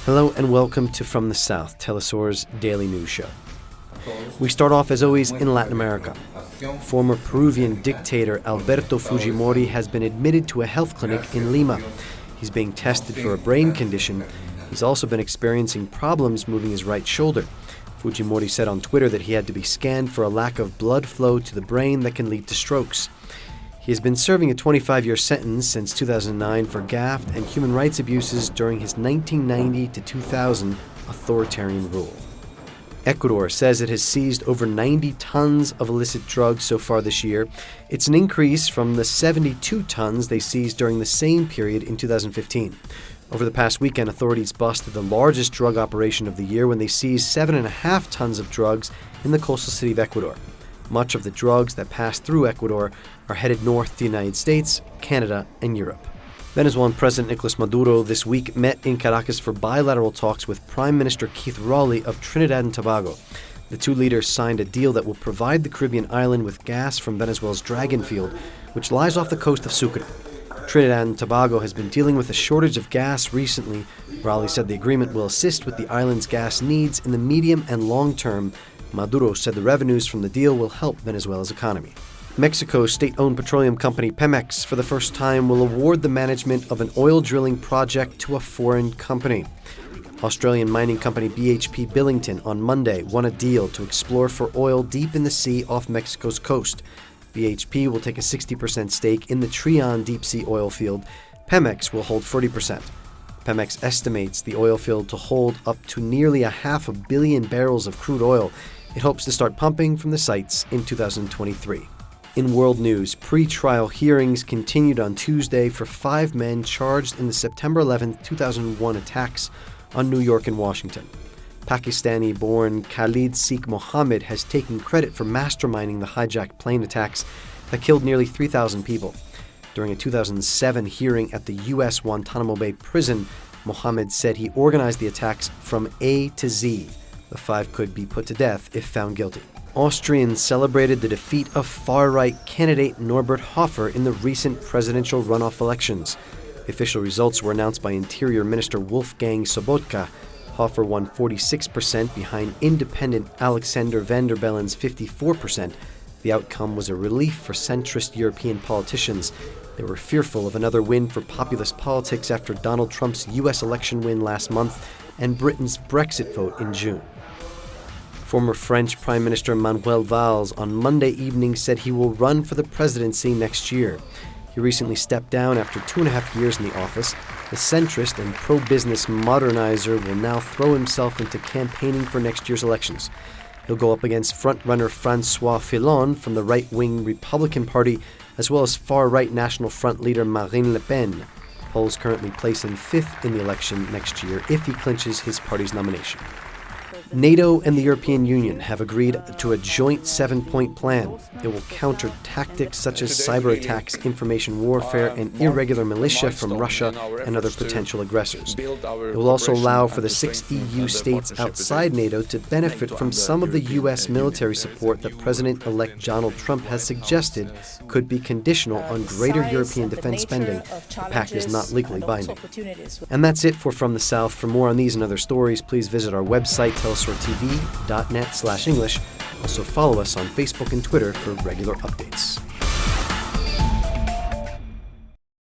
Hello and welcome to From the South, teleSUR's daily news show. We start off, as always, in Latin America. Former Peruvian dictator Alberto Fujimori has been admitted to a health clinic in Lima. He's being tested for a brain condition. He's also been experiencing problems moving his right shoulder. Fujimori said on Twitter that he had to be scanned for a lack of blood flow to the brain that can lead to strokes. He has been serving a 25-year sentence since 2009 for graft and human rights abuses during his 1990 to 2000 authoritarian rule. Ecuador says it has seized over 90 tons of illicit drugs so far this year. It's an increase from the 72 tons they seized during the same period in 2015. Over the past weekend, authorities busted the largest drug operation of the year when they seized 7.5 tons of drugs in the coastal city of Ecuador. Much of the drugs that pass through Ecuador are headed north to the United States, Canada, and Europe. Venezuelan President Nicolas Maduro this week met in Caracas for bilateral talks with Prime Minister Keith Rowley of Trinidad and Tobago. The two leaders signed a deal that will provide the Caribbean island with gas from Venezuela's Dragon Field, which lies off the coast of Sucre. Trinidad and Tobago has been dealing with a shortage of gas recently. Rowley said the agreement will assist with the island's gas needs in the medium and long term. Maduro said the revenues from the deal will help Venezuela's economy. Mexico's state-owned petroleum company Pemex, for the first time, will award the management of an oil drilling project to a foreign company. Australian mining company BHP Billington on Monday won a deal to explore for oil deep in the sea off Mexico's coast. BHP will take a 60% stake in the Trion deep-sea oil field. Pemex will hold 40%. Pemex estimates the oil field to hold up to nearly 500 million barrels of crude oil. It hopes to start pumping from the sites in 2023. In world news, pre-trial hearings continued on Tuesday for 5 men charged in the September 11, 2001 attacks on New York and Washington. Pakistani-born Khalid Sheikh Mohammed has taken credit for masterminding the hijacked plane attacks that killed nearly 3,000 people. During a 2007 hearing at the U.S. Guantanamo Bay prison, Mohammed said he organized the attacks from A to Z. The 5 could be put to death if found guilty. Austrians celebrated the defeat of far-right candidate Norbert Hofer in the recent presidential runoff elections. The official results were announced by Interior Minister Wolfgang Sobotka. Hofer won 46% behind independent Alexander Van der Bellen's 54%. The outcome was a relief for centrist European politicians. They were fearful of another win for populist politics after Donald Trump's U.S. election win last month and Britain's Brexit vote in June. Former French Prime Minister Manuel Valls on Monday evening said he will run for the presidency next year. He recently stepped down after 2.5 years in the office. The centrist and pro-business modernizer will now throw himself into campaigning for next year's elections. He'll go up against frontrunner François Fillon from the right-wing Republican Party, as well as far-right National Front leader Marine Le Pen. Polls currently place him 5th in the election next year if he clinches his party's nomination. NATO and the European Union have agreed to a joint 7-point plan. It will counter tactics such as cyber attacks, information warfare, and irregular militia from Russia and other potential aggressors. It will also allow for the 6 EU states outside NATO to benefit from some of the U.S. military support that President-elect Donald Trump has suggested could be conditional on greater European defense spending. The pact is not legally binding. And that's it for From the South. For more on these and other stories, please visit our website, telesurtv.net/English. Also follow us on Facebook and Twitter for regular updates.